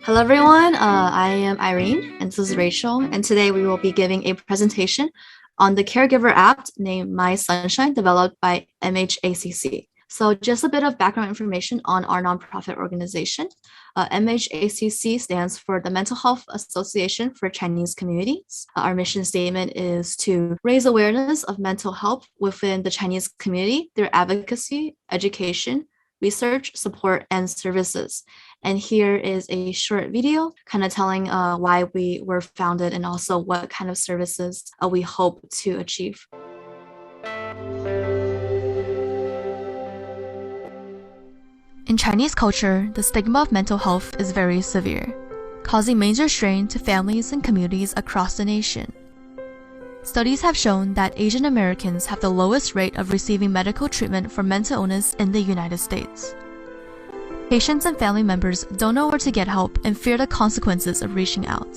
Hello, everyone. I am Irene, and this is Rachel. And today we will be giving a presentation on the Caregiver app named My Sunshine, developed by MHACC. So, just a bit of background information on our nonprofit organization. MHACC stands for the Mental Health Association for Chinese Communities. Our mission statement is to raise awareness of mental health within the Chinese community through advocacy, education, research, support, and services. And here is a short video kind of telling why we were founded and also what kind of services we hope to achieve. In Chinese culture, the stigma of mental health is very severe, causing major strain to families and communities across the nation. Studies have shown that Asian Americans have the lowest rate of receiving medical treatment for mental illness in the United States. Patients and family members don't know where to get help and fear the consequences of reaching out.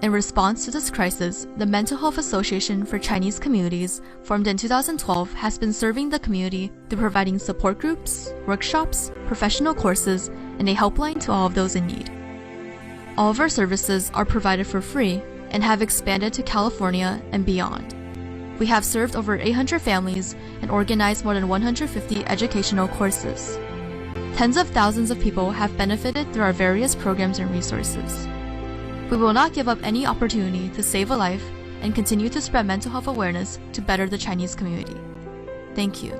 In response to this crisis, the Mental Health Association for Chinese Communities, formed in 2012, has been serving the community through providing support groups, workshops, professional courses, and a helpline to all of those in need. All of our services are provided for free and have expanded to California and beyond. We have served over 800 families and organized more than 150 educational courses. Tens of thousands of people have benefited through our various programs and resources. We will not give up any opportunity to save a life and continue to spread mental health awareness to better the Chinese community. Thank you.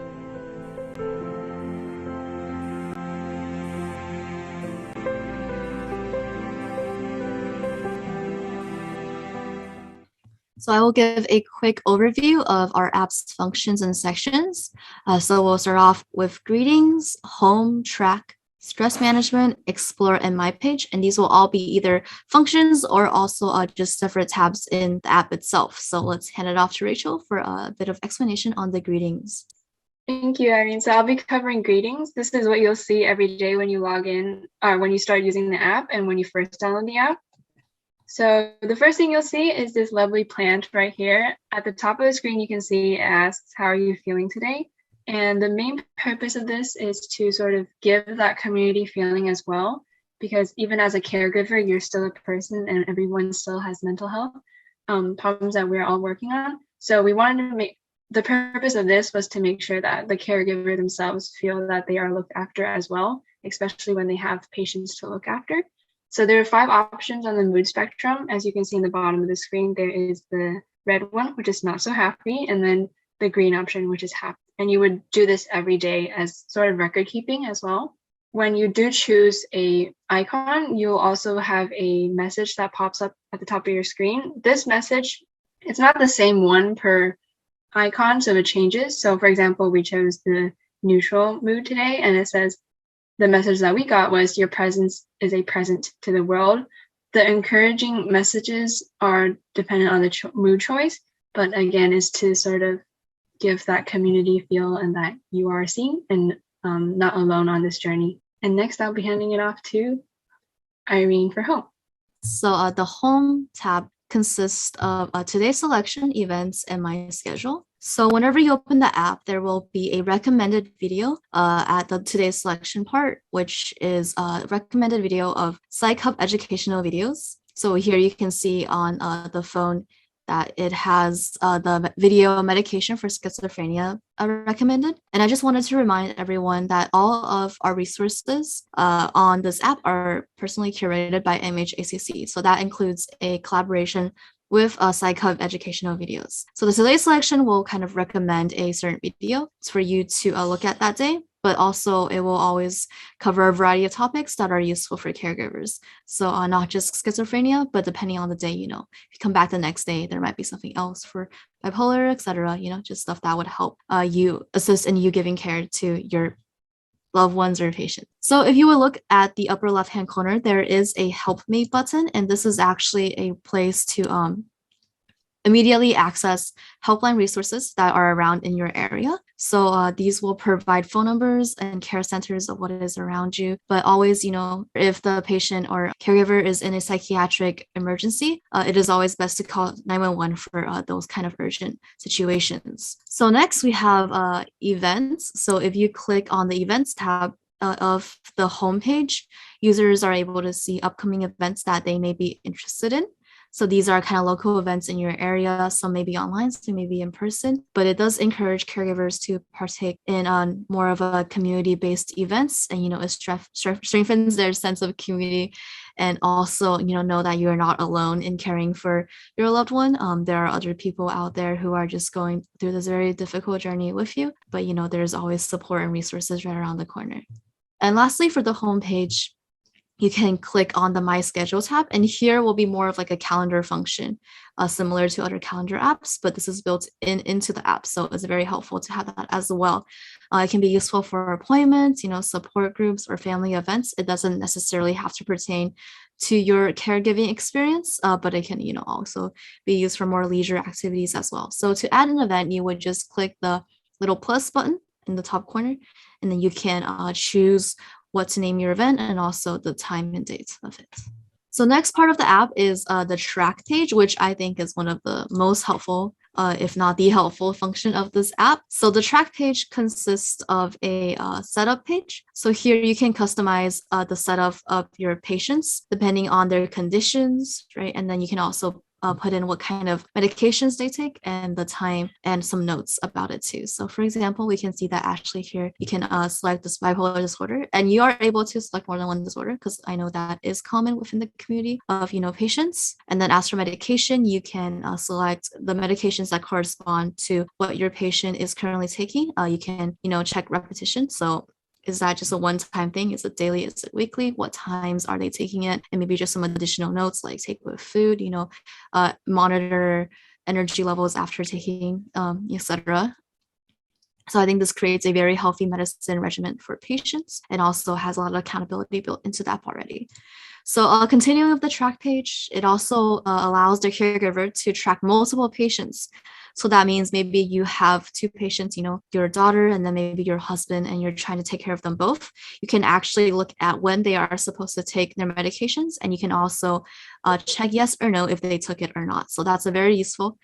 So I will give a quick overview of our app's functions and sections. So we'll start off with greetings, home, track, stress management, explore, and my page. And these will all be either functions or also just separate tabs in the app itself. So let's hand it off to Rachel for a bit of explanation on the greetings. Thank you, Irene. So I'll be covering greetings. This is what you'll see every day when you log in or when you start using the app and when you first download the app. So the first thing you'll see is this lovely plant right here. At the top of the screen, you can see it asks, how are you feeling today? And the main purpose of this is to sort of give that community feeling as well, because even as a caregiver, you're still a person and everyone still has mental health problems that we're all working on. So we wanted to make, the purpose of this was to make sure that the caregiver themselves feel that they are looked after as well, especially when they have patients to look after. So there are 5 options on the mood spectrum. As you can see in the bottom of the screen, there is the red one, which is not so happy, and then the green option, which is happy. And you would do this every day as sort of record keeping as well. When you do choose a icon, you'll also have a message that pops up at the top of your screen. This message, it's not the same one per icon, so it changes. So for example, we chose the neutral mood today, and it says, the message that we got was, your presence is a present to the world. The encouraging messages are dependent on the mood choice, but again, is to sort of give that community feel and that you are seen and not alone on this journey. And next, I'll be handing it off to Irene for home. So the home tab consists of today's selection, events, and my schedule. So whenever you open the app, there will be a recommended video at the today's selection part, which is a recommended video of Psych Hub educational videos. So here you can see on the phone that it has the video medication for schizophrenia recommended. And I just wanted to remind everyone that all of our resources on this app are personally curated by MHACC. So that includes a collaboration with Psych Hub educational videos. So the today's selection will kind of recommend a certain video for you to look at that day, but also it will always cover a variety of topics that are useful for caregivers. So not just schizophrenia, but depending on the day, if you come back the next day, there might be something else for bipolar, etc. Just stuff that would help you assist in you giving care to your loved ones or patients. So if you would look at the upper left-hand corner, there is a Help Me button, and this is actually a place to immediately access helpline resources that are around in your area. So these will provide phone numbers and care centers of what is around you. But always, if the patient or caregiver is in a psychiatric emergency, it is always best to call 911 for those kind of urgent situations. So next we have events. So if you click on the events tab, of the homepage, users are able to see upcoming events that they may be interested in. So these are kind of local events in your area. Some may be online, some may be in person, but it does encourage caregivers to partake in more of a community-based events, and it strengthens their sense of community, and also know that you're not alone in caring for your loved one. There are other people out there who are just going through this very difficult journey with you, but there's always support and resources right around the corner. And lastly, for the homepage, you can click on the My Schedule tab, and here will be more of like a calendar function, similar to other calendar apps, but this is built into the app, so it's very helpful to have that as well. It can be useful for appointments, support groups, or family events. It doesn't necessarily have to pertain to your caregiving experience, but it can, also be used for more leisure activities as well. So to add an event, you would just click the little plus button in the top corner, and then you can choose what to name your event and also the time and date of it. So next part of the app is the track page, which I think is one of the most helpful, if not the helpful function of this app. So the track page consists of a setup page. So here you can customize the setup of your patients depending on their conditions, right? And then you can also put in what kind of medications they take and the time, and some notes about it too. So for example, we can see that Ashley here, you can select this bipolar disorder, and you are able to select more than one disorder because I know that is common within the community of patients. And then as for medication, you can select the medications that correspond to what your patient is currently taking. You can check repetition. So is that just a one-time thing? Is it daily? Is it weekly? What times are they taking it? And maybe just some additional notes like take with food, monitor energy levels after taking, etc. So I think this creates a very healthy medicine regimen for patients, and also has a lot of accountability built into that already. So continuing with the track page, it also allows the caregiver to track multiple patients. So that means maybe you have two patients, your daughter and then maybe your husband, and you're trying to take care of them both. You can actually look at when they are supposed to take their medications, and you can also check yes or no if they took it or not. So that's a very useful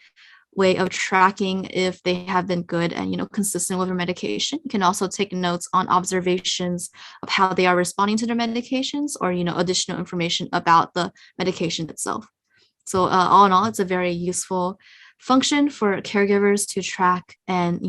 way of tracking if they have been good and consistent with their medication. You can also take notes on observations of how they are responding to their medications, or additional information about the medication itself. So all in all, it's a very useful function for caregivers to track and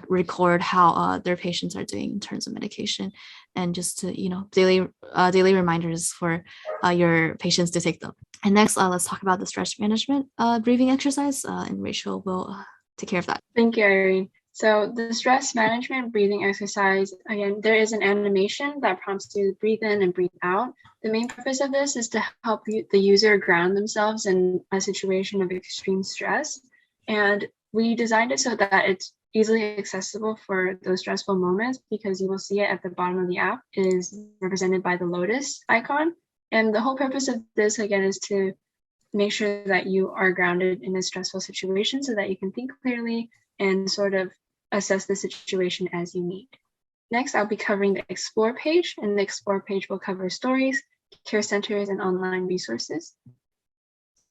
record how their patients are doing in terms of medication, and just to daily reminders for your patients to take them. And next, let's talk about the stress management breathing exercise, and Rachel will take care of that. Thank you, Irene. So the stress management breathing exercise, again, there is an animation that prompts you to breathe in and breathe out. The main purpose of this is to help the user ground themselves in a situation of extreme stress. And we designed it so that it's easily accessible for those stressful moments, because you will see it at the bottom of the app is represented by the lotus icon. And the whole purpose of this, again, is to make sure that you are grounded in a stressful situation so that you can think clearly and sort of assess the situation as you need. Next, I'll be covering the Explore page, and the Explore page will cover stories, care centers, and online resources.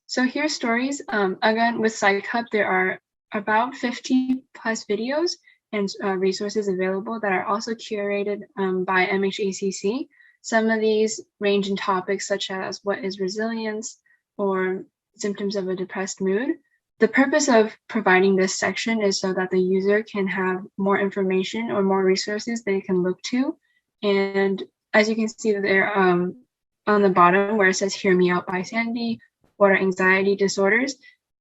So here's stories. Again, with Psych Hub, there are about 50 plus videos and resources available that are also curated by MHACC. Some of these range in topics such as what is resilience or symptoms of a depressed mood. The purpose of providing this section is so that the user can have more information or more resources they can look to. And as you can see there on the bottom where it says Hear Me Out by Sandy, what are anxiety disorders,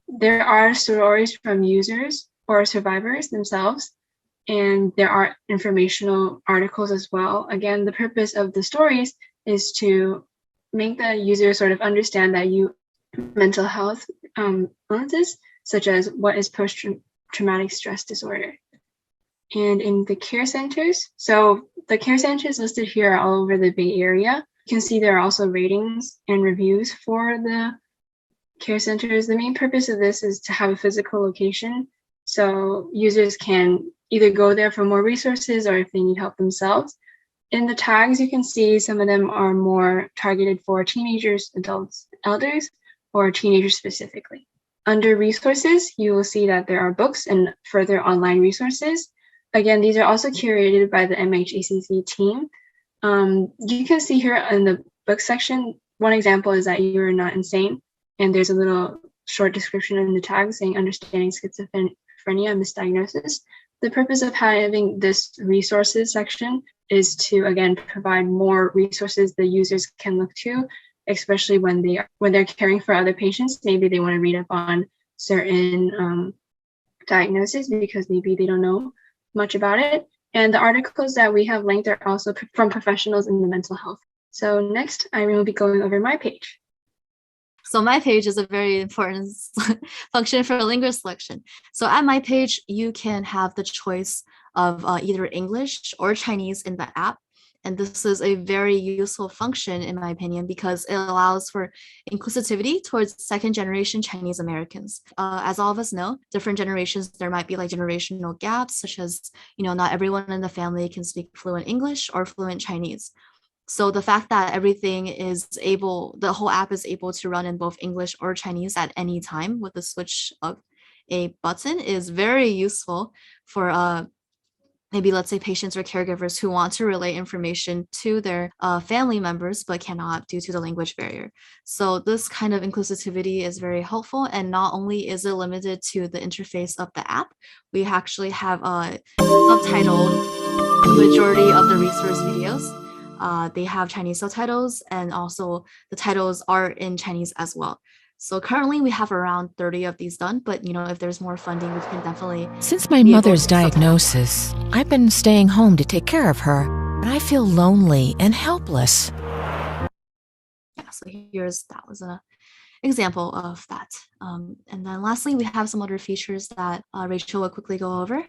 there are stories from users or survivors themselves, and there are informational articles as well. Again, the purpose of the stories is to make the user sort of understand that mental health illnesses, such as what is post-traumatic stress disorder. And in the care centers, so the care centers listed here are all over the Bay Area. You can see there are also ratings and reviews for the care centers. The main purpose of this is to have a physical location, so users can either go there for more resources or if they need help themselves. In the tags, you can see some of them are more targeted for teenagers, adults, elders, or teenagers specifically. Under resources, you will see that there are books and further online resources. Again, these are also curated by the MHACC team. You can see here in the book section, one example is that you are not insane, and there's a little short description in the tag saying understanding schizophrenia misdiagnosis. The purpose of having this resources section is to, again, provide more resources the users can look to, especially when they're caring for other patients. Maybe they want to read up on certain diagnoses because maybe they don't know much about it. And the articles that we have linked are also from professionals in the mental health. So next, Irene will be going over my page. So my page is a very important function for language selection. So at my page, you can have the choice of either English or Chinese in the app. And this is a very useful function, in my opinion, because it allows for inclusivity towards second generation Chinese Americans. As all of us know, different generations, there might be like generational gaps, such as, not everyone in the family can speak fluent English or fluent Chinese. So the fact that the whole app is able to run in both English or Chinese at any time with the switch of a button is very useful for maybe, let's say, patients or caregivers who want to relay information to their family members but cannot due to the language barrier. So this kind of inclusivity is very helpful, and not only is it limited to the interface of the app, we actually have subtitled the majority of the resource videos. They have Chinese subtitles, and also the titles are in Chinese as well. So currently we have around 30 of these done, but if there's more funding, we can definitely. Since my mother's diagnosis, I've been staying home to take care of her, but I feel lonely and helpless. Yeah, so that was an example of that. And then lastly, we have some other features that Rachel will quickly go over.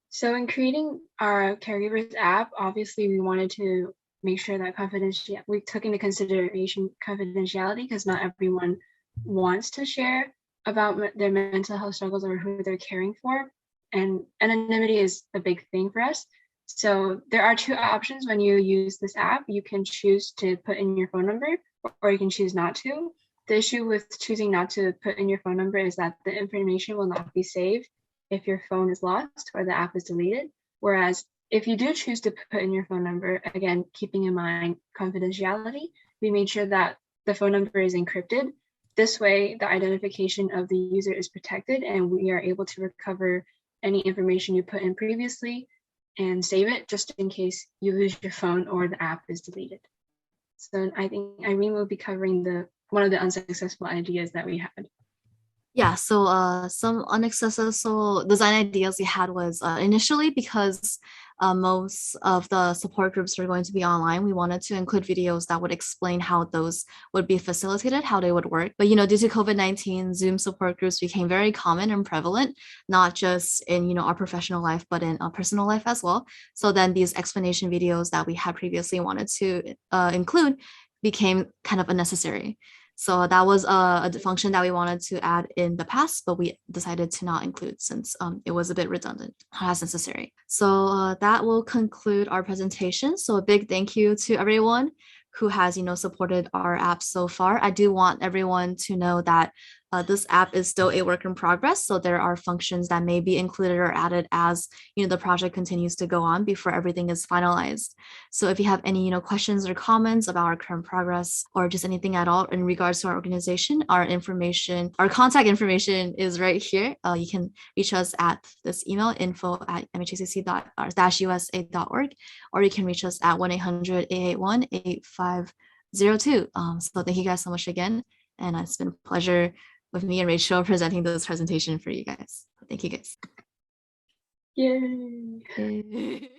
So in creating our Caregivers app, obviously we wanted to make sure that we took into consideration confidentiality, because not everyone wants to share about their mental health struggles or who they're caring for. And anonymity is a big thing for us. So there are two options when you use this app. You can choose to put in your phone number, or you can choose not to. The issue with choosing not to put in your phone number is that the information will not be saved if your phone is lost or the app is deleted. Whereas if you do choose to put in your phone number, again, keeping in mind confidentiality, we made sure that the phone number is encrypted. This way, the identification of the user is protected, and we are able to recover any information you put in previously and save it just in case you lose your phone or the app is deleted. So I think Irene will be covering one of the unsuccessful ideas that we had. Yeah, so some unsuccessful design ideas we had was initially, because most of the support groups are going to be online, we wanted to include videos that would explain how those would be facilitated, how they would work. But due to COVID-19, Zoom support groups became very common and prevalent, not just in our professional life, but in personal life as well. So then these explanation videos that we had previously wanted to include became kind of unnecessary. So that was a function that we wanted to add in the past, but we decided to not include since it was a bit redundant, not as necessary. So that will conclude our presentation. So a big thank you to everyone who has supported our app so far. I do want everyone to know that this app is still a work in progress, so there are functions that may be included or added as the project continues to go on before everything is finalized. So if you have any questions or comments about our current progress, or just anything at all in regards to our organization, our contact information is right here. You can reach us at this email, info@mhacc-usa.org, or you can reach us at 1-800-881-8502. So thank you guys so much again, and it's been a pleasure with me and Rachel presenting this presentation for you guys. Thank you guys. Yay.